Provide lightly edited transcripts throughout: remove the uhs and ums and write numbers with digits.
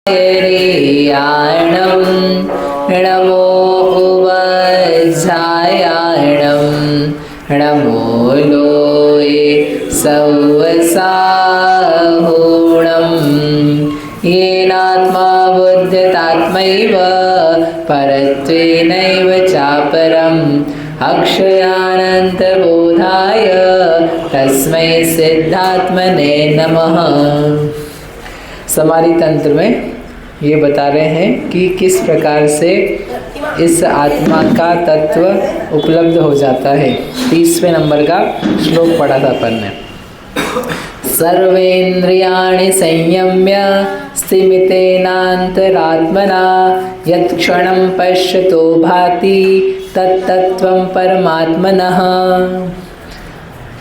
ेयाणं नमो उवज्झायाणं नमो लोये सौवसाहुणं येनात्मा बुद्धतात्मैव परत्वेनैव चापरम् अक्षयानन्तबोधाय तस्मै सिद्धात्मने नमः। समाधि तंत्र में ये बता रहे हैं कि किस प्रकार से इस आत्मा का तत्व उपलब्ध हो जाता है। 30वें नंबर का श्लोक पढ़ा था अपन ने। सर्वेन्द्रियाणि संयम्य स्थिमितेनान्तरात्मना यत्क्षणं पश्यतो भाति तत्तत्त्वं परमात्मनः।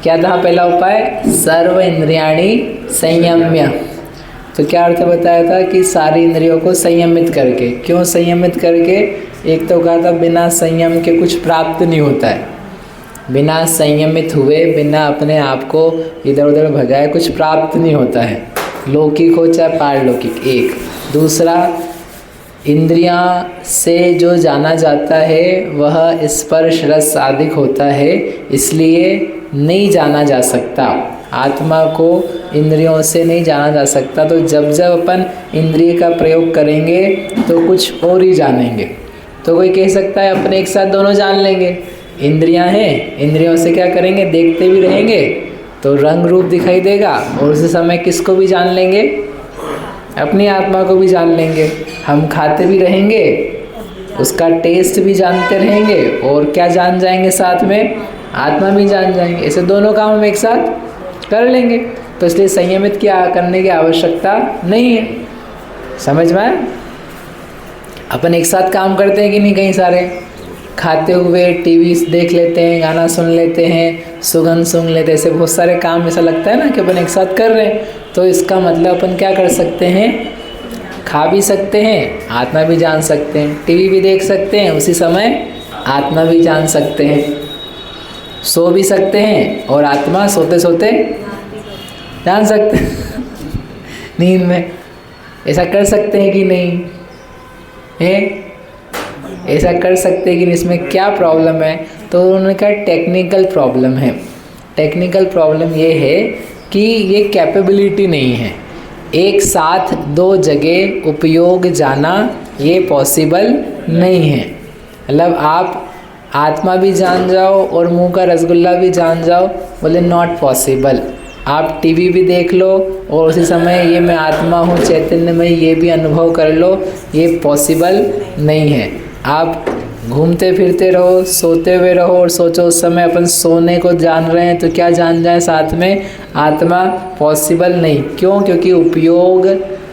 क्या था पहला उपाय? सर्व इंद्रियाणि संयम्य। तो क्या अर्थ बताया था कि सारी इंद्रियों को संयमित करके। क्यों संयमित करके? एक तो कहा था बिना संयम के कुछ प्राप्त नहीं होता है। बिना संयमित हुए, बिना अपने आप को इधर उधर भगाए कुछ प्राप्त नहीं होता है, लौकिक हो चाहे पारलौकिक। एक दूसरा, इंद्रियां से जो जाना जाता है वह स्पर्श रस आदिक होता है, इसलिए नहीं जाना जा सकता। आत्मा को इंद्रियों से नहीं जाना जा सकता। तो जब जब अपन इंद्रिय का प्रयोग करेंगे तो कुछ और ही जानेंगे। तो कोई कह सकता है अपने एक साथ दोनों जान लेंगे। इंद्रियां हैं, इंद्रियों से क्या करेंगे? देखते भी रहेंगे तो रंग रूप दिखाई देगा, और उसी समय किसको भी जान लेंगे? अपनी आत्मा को भी जान लेंगे। हम खाते भी रहेंगे, उसका टेस्ट भी जानते रहेंगे, और क्या जान जाएंगे साथ में? आत्मा भी जान जाएंगे। ऐसे दोनों काम हम एक साथ कर लेंगे। तो इसलिए संयमित क्या करने की आवश्यकता नहीं है। समझ में आया? अपन एक साथ काम करते हैं कि नहीं? कई सारे खाते हुए टीवी देख लेते हैं, गाना सुन लेते हैं, सुगंध सुन लेते हैं। ऐसे बहुत सारे काम ऐसा लगता है ना कि अपन एक साथ कर रहे हैं। तो इसका मतलब अपन क्या कर सकते हैं? खा भी सकते हैं, आत्मा भी जान सकते हैं। टीवी भी देख सकते हैं, उसी समय आत्मा भी जान सकते हैं। सो भी सकते हैं और आत्मा सोते सोते जान सकते हैं नींद में। ऐसा कर सकते हैं कि नहीं है? ऐसा कर सकते हैं कि नहीं? इसमें क्या प्रॉब्लम है? तो उन्होंने कहा टेक्निकल प्रॉब्लम है। टेक्निकल प्रॉब्लम ये है कि ये कैपेबिलिटी नहीं है। एक साथ दो जगह उपयोग जाना ये पॉसिबल नहीं है। मतलब आप आत्मा भी जान जाओ और मुंह का रसगुल्ला भी जान जाओ, बोले नॉट पॉसिबल। आप टीवी भी देख लो और उसी समय ये मैं आत्मा हूँ चैतन्य में, ये भी अनुभव कर लो, ये पॉसिबल नहीं है। आप घूमते फिरते रहो, सोते हुए रहो और सोचो उस समय अपन सोने को जान रहे हैं, तो क्या जान जाए साथ में? आत्मा पॉसिबल नहीं। क्यों? क्योंकि उपयोग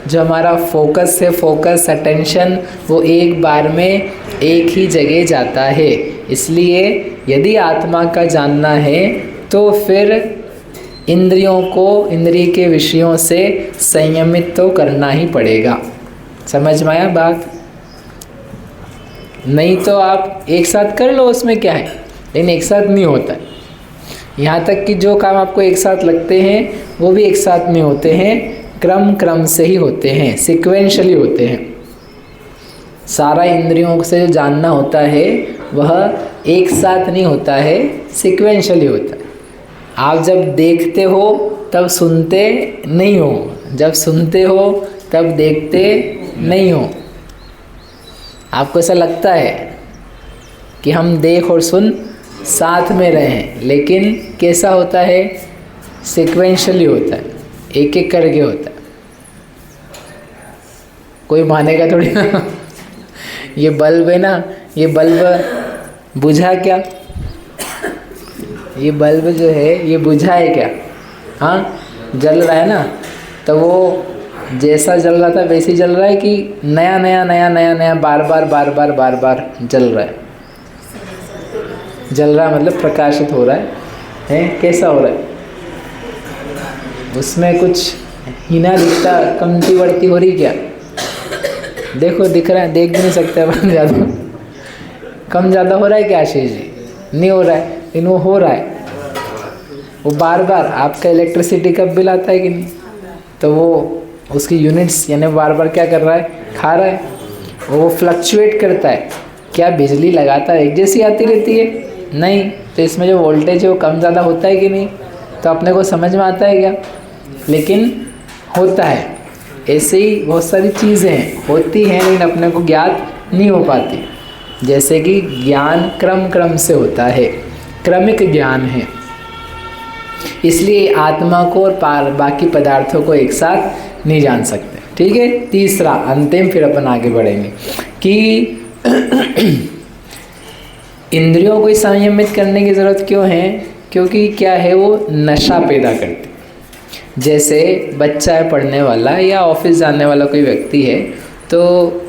जो हमारा फोकस है, फोकस अटेंशन, वो एक बार में एक ही जगह जाता है। इसलिए यदि आत्मा का जानना है तो फिर इंद्रियों को इंद्रिय के विषयों से संयमित तो करना ही पड़ेगा। समझ में आया बात? नहीं तो आप एक साथ कर लो, उसमें क्या है, लेकिन एक साथ नहीं होता है। यहाँ तक कि जो काम आपको एक साथ लगते हैं वो भी एक साथ नहीं होते हैं, क्रम से ही होते हैं, सिक्वेंशली होते हैं। सारा इंद्रियों से जो जानना होता है वह एक साथ नहीं होता है, सिक्वेंशली होता है। आप जब देखते हो तब सुनते नहीं हो, जब सुनते हो तब देखते नहीं हो। आपको ऐसा लगता है कि हम देख और सुन साथ में रहें, लेकिन कैसा होता है? सिक्वेंशली होता है, एक एक करके होता है। कोई मानेगा थोड़ी ना। ये बल्ब है ना, ये बल्ब बुझा क्या? ये बल्ब जो है ये बुझा है क्या? हाँ, जल रहा है ना। तो वो जैसा जल रहा था वैसे ही जल रहा है कि नया नया बार बार जल रहा है? जल रहा मतलब प्रकाशित हो रहा है? कैसा हो रहा है? उसमें कुछ हीना दिखता, कमती बढ़ती हो रही क्या? देखो दिख रहा है, देख भी नहीं सकते अपन ज़्यादा। कम ज़्यादा हो रहा है क्या आशीष जी? नहीं हो रहा है, लेकिन वो हो रहा है। वो बार बार आपका इलेक्ट्रिसिटी का बिल आता है कि नहीं? तो वो उसकी यूनिट्स यानी बार बार क्या कर रहा है, खा रहा है, वो फ्लक्चुएट करता है। क्या बिजली लगातार एक जैसी आती रहती है? नहीं। तो इसमें जो वोल्टेज है वो कम ज़्यादा होता है कि नहीं? तो अपने को समझ में आता है क्या? लेकिन होता है। ऐसे ही बहुत सारी चीज़ें हैं, होती हैं लेकिन अपने को ज्ञात नहीं हो पाती। जैसे कि ज्ञान क्रम क्रम से होता है, क्रमिक ज्ञान है, इसलिए आत्मा को और बाकी पदार्थों को एक साथ नहीं जान सकते। ठीक है। तीसरा अंतिम, फिर अपन आगे बढ़ेंगे कि इंद्रियों को संयमित करने की ज़रूरत क्यों है? क्योंकि क्या है, वो नशा पैदा करती। जैसे बच्चा है पढ़ने वाला या ऑफिस जाने वाला कोई व्यक्ति है, तो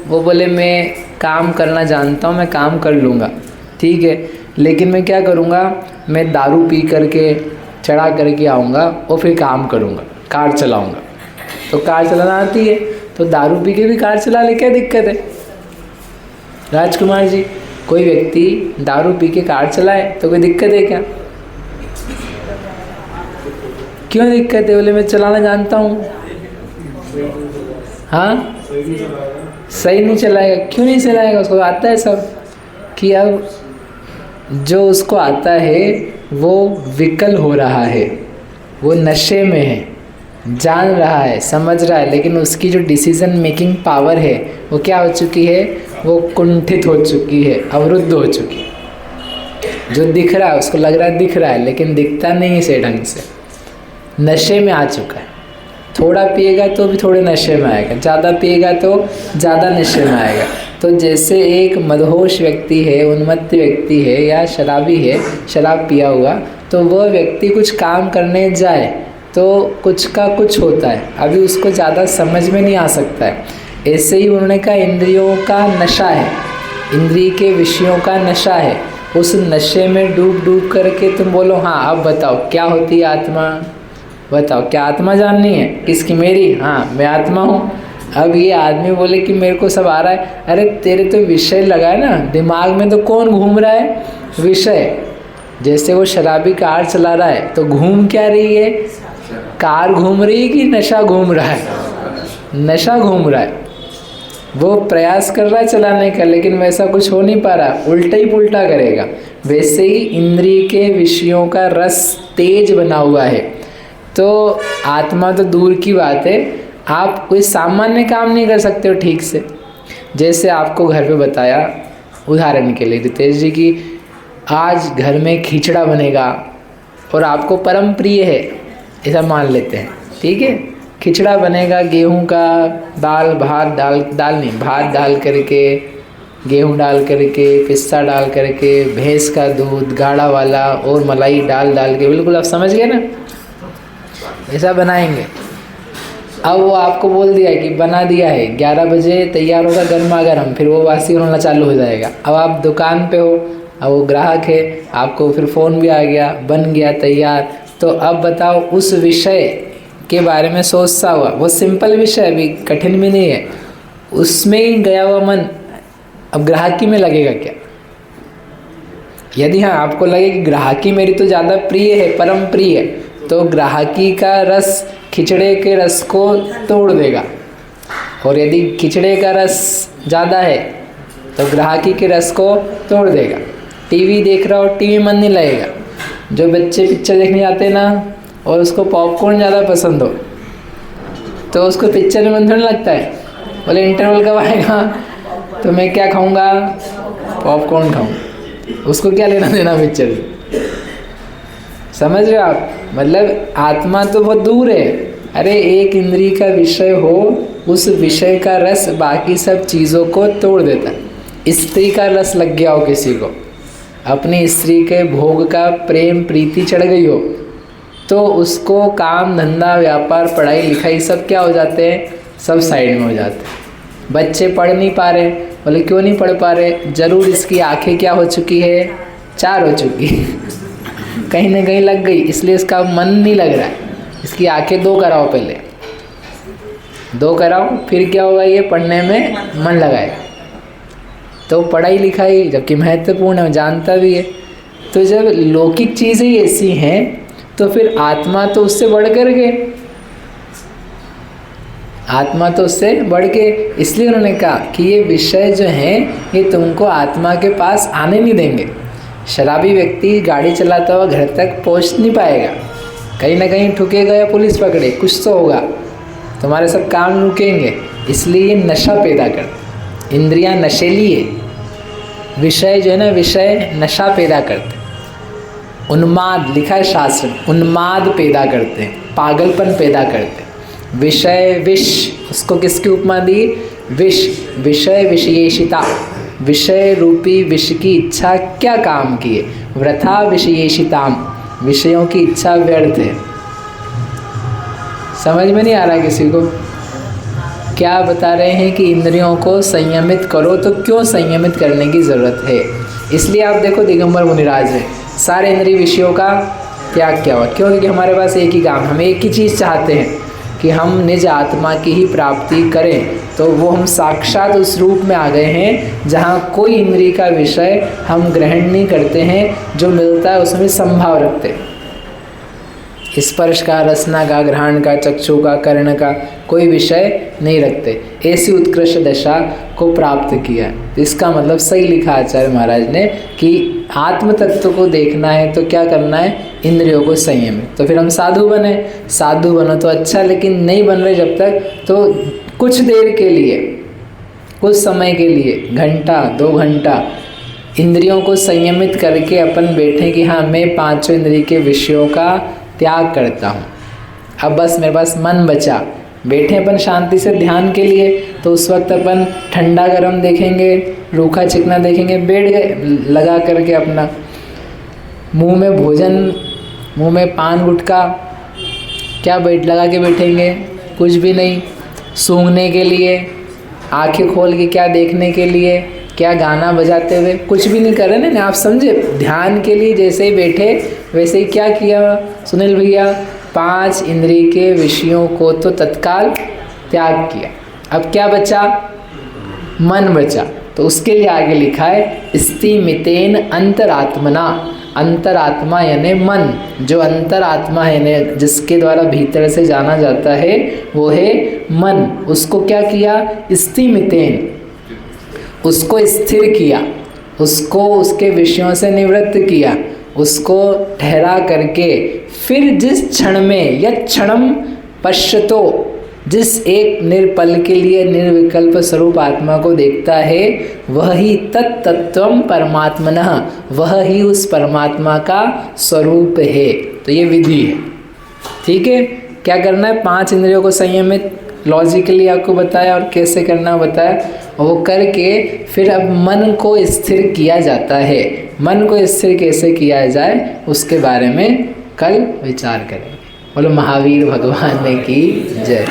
वो बोले मैं काम करना जानता हूँ, मैं काम कर लूँगा, ठीक है, लेकिन मैं क्या करूँगा, मैं दारू पी करके चढ़ा करके आऊँगा और फिर काम करूँगा, कार चलाऊँगा। तो कार चलाना आती है तो दारू पी के भी कार चला ले, क्या दिक्कत है? राजकुमार जी, कोई व्यक्ति दारू पी के कार चलाए तो कोई दिक्कत है क्या? क्यों दिक्कत है? बोले मैं चलाना जानता हूँ। हाँ, सही नहीं चलाएगा। क्यों नहीं चलाएगा? उसको आता है सब। कि अब जो उसको आता है वो विकल हो रहा है, वो नशे में है, जान रहा है, समझ रहा है, लेकिन उसकी जो डिसीजन मेकिंग पावर है वो क्या हो चुकी है, वो कुंठित हो चुकी है, अवरुद्ध हो चुकी है। जो दिख रहा है उसको लग रहा है दिख रहा है, लेकिन दिखता नहीं से ढंग से, नशे में आ चुका है। थोड़ा पिएगा तो भी थोड़े नशे में आएगा, ज़्यादा पिएगा तो ज़्यादा नशे में आएगा। तो जैसे एक मदहोश व्यक्ति है, उन्मत्त व्यक्ति है या शराबी है, शराब पिया हुआ, तो वह व्यक्ति कुछ काम करने जाए तो कुछ का कुछ होता है, अभी उसको ज़्यादा समझ में नहीं आ सकता है। ऐसे ही उन्होंने कहा इंद्रियों का नशा है, इंद्रिय के विषयों का नशा है। उस नशे में डूब डूब करके तुम बोलो हाँ अब बताओ क्या होती है आत्मा, बताओ क्या आत्मा जाननी है? किसकी? मेरी? हाँ मैं आत्मा हूँ। अब ये आदमी बोले कि मेरे को सब आ रहा है। अरे तेरे तो विषय लगा है ना दिमाग में, तो कौन घूम रहा है? विषय। जैसे वो शराबी कार चला रहा है तो घूम क्या रही है? कार घूम रही है कि नशा घूम रहा है? नशा घूम रहा है। वो प्रयास कर रहा है चलाने का, लेकिन वैसा कुछ हो नहीं पा रहा, उल्टा ही पुल्टा करेगा। वैसे ही इंद्रिय के विषयों का रस तेज बना हुआ है। तो आत्मा तो दूर की बात है, आप कोई सामान्य काम नहीं कर सकते हो ठीक से। जैसे आपको घर पे बताया उदाहरण के लिए रितेश जी की आज घर में खिचड़ा बनेगा और आपको परम प्रिय है, ऐसा मान लेते हैं, ठीक है। खिचड़ा बनेगा गेहूं का, दाल भात दाल नहीं भात डाल करके, गेहूं डाल करके, पिस्ता डाल करके, भैंस का दूध गाढ़ा वाला और मलाई डाल के, बिल्कुल आप समझ गए ना, ऐसा बनाएंगे। अब वो आपको बोल दिया कि बना दिया है, 11 बजे तैयार होगा गर्मा गर्म, फिर वो बासी होना चालू हो जाएगा। अब आप दुकान पे हो, अब वो ग्राहक है, आपको फिर फ़ोन भी आ गया, बन गया तैयार। तो अब बताओ उस विषय के बारे में सोचता हुआ, वो सिंपल विषय भी कठिन भी नहीं है, उसमें ही गया हुआ मन अब ग्राहकी में लगेगा क्या? यदि हाँ आपको लगे कि ग्राहकी मेरी तो ज़्यादा प्रिय है, परम प्रिय है, तो ग्राहकी का रस खिचड़े के रस को तोड़ देगा। और यदि खिचड़े का रस ज़्यादा है तो ग्राहकी के रस को तोड़ देगा। टीवी देख रहा हो, टीवी मन नहीं लगेगा। जो बच्चे पिक्चर देखने जाते हैं ना और उसको पॉपकॉर्न ज़्यादा पसंद हो तो उसको पिक्चर में मन थोड़ा लगता है, बोले इंटरवल कब आएगा तो मैं क्या खाऊंगा, पॉपकॉर्न खाऊं, उसको क्या लेना देना पिक्चर से। समझ रहे हो आप? मतलब आत्मा तो बहुत दूर है। अरे एक इंद्रिय का विषय हो, उस विषय का रस बाकी सब चीज़ों को तोड़ देता है। स्त्री का रस लग गया हो किसी को, अपनी स्त्री के भोग का प्रेम प्रीति चढ़ गई हो, तो उसको काम धंधा व्यापार पढ़ाई लिखाई सब क्या हो जाते हैं, सब साइड में हो जाते हैं। बच्चे पढ़ नहीं पा रहे, बोले क्यों नहीं पढ़ पा रहे? जरूर इसकी आंखें क्या हो चुकी है, 4 हो चुकी कहीं ना कहीं लग गई, इसलिए इसका मन नहीं लग रहा है। इसकी आंखें 2 कराओ, पहले 2 कराओ, फिर क्या होगा, ये पढ़ने में मन लगाएगा। तो पढ़ाई लिखाई जबकि महत्वपूर्ण है, जानता भी है। तो जब लौकिक चीज़ें ऐसी हैं तो फिर आत्मा तो उससे बढ़ कर के, आत्मा तो उससे बढ़ के, इसलिए उन्होंने कहा कि ये विषय जो हैं ये तुमको आत्मा के पास आने नहीं देंगे। शराबी व्यक्ति गाड़ी चलाता हुआ घर तक पहुंच नहीं पाएगा, कहीं ना कहीं ठुकेगा या पुलिस पकड़े, कुछ तो होगा, तुम्हारे सब काम रुकेंगे। इसलिए ये नशा पैदा करते, इंद्रियां नशेली है, विषय जो है ना, विषय नशा पैदा करते, उन्माद, लिखा है शास्त्र, उन्माद पैदा करते हैं, पागलपन पैदा करते हैं। विषय विष, उसको किसकी उपमा दी? विष, विषय विषयेशिता, विषय रूपी विष की इच्छा क्या काम की है? वृथा विषयेशिताम, विषयों की इच्छा व्यर्थ है। समझ में नहीं आ रहा किसी को? क्या बता रहे हैं कि इंद्रियों को संयमित करो, तो क्यों संयमित करने की ज़रूरत है? इसलिए आप देखो दिगंबर मुनिराज है, सारे इंद्रिय विषयों का त्याग किया हुआ। क्यों? क्योंकि हमारे पास एक ही काम, हम एक ही चीज़ चाहते हैं कि हम निज आत्मा की ही प्राप्ति करें। तो वो हम साक्षात उस रूप में आ गए हैं जहाँ कोई इंद्रिय का विषय हम ग्रहण नहीं करते हैं, जो मिलता है उसमें संभाव रखते हैं। स्पर्श का, रसना का, घ्राण का, चक्षु का, कर्ण का कोई विषय नहीं रखते। ऐसी उत्कृष्ट दशा को प्राप्त किया है। तो इसका मतलब सही लिखा आचार्य महाराज ने कि आत्म तत्व को देखना है तो क्या करना है? इंद्रियों को संयमित। तो फिर हम साधु बने, साधु बनो तो अच्छा, लेकिन नहीं बन रहे जब तक, तो कुछ देर के लिए, कुछ समय के लिए, घंटा 2 घंटा इंद्रियों को संयमित करके अपन बैठे कि हाँ मैं 5 इंद्रिय के विषयों का त्याग करता हूँ। अब बस मेरे पास मन बचा, बैठे अपन शांति से ध्यान के लिए, तो उस वक्त अपन ठंडा गरम देखेंगे, रूखा चिकना देखेंगे, बैठ गए लगा करके अपना, मुंह में भोजन, मुंह में पान गुटखा, क्या बैठ लगा के बैठेंगे? कुछ भी नहीं। सूंघने के लिए, आंखें खोल के क्या देखने के लिए, क्या गाना बजाते हुए, कुछ भी नहीं कर रहे ना, आप समझे? ध्यान के लिए जैसे ही बैठे वैसे ही क्या किया सुनील भैया? 5 इंद्रिय के विषयों को तो तत्काल त्याग किया। अब क्या बचा? मन बचा। तो उसके लिए आगे लिखा है स्थिमितेन अंतरात्मना, अंतरात्मा यानी मन, जो अंतरात्मा है जिसके द्वारा भीतर से जाना जाता है वो है मन। उसको क्या किया? स्थिमितेन, उसको स्थिर किया, उसको उसके विषयों से निवृत्त किया, उसको ठहरा करके फिर जिस क्षण में यत् क्षणम पश्यतो, जिस एक निर्पल के लिए निर्विकल्प स्वरूप आत्मा को देखता है, वह ही तत्तत्वम परमात्मनः, वह ही उस परमात्मा का स्वरूप है। तो ये विधि है, ठीक है। क्या करना है? 5 इंद्रियों को संयमित लॉजिकली आपको बताया और कैसे करना बताया, वो करके फिर अब मन को स्थिर किया जाता है। मन को स्थिर कैसे किया जाए उसके बारे में कल विचार करेंगे। बोलो महावीर भगवान की जय।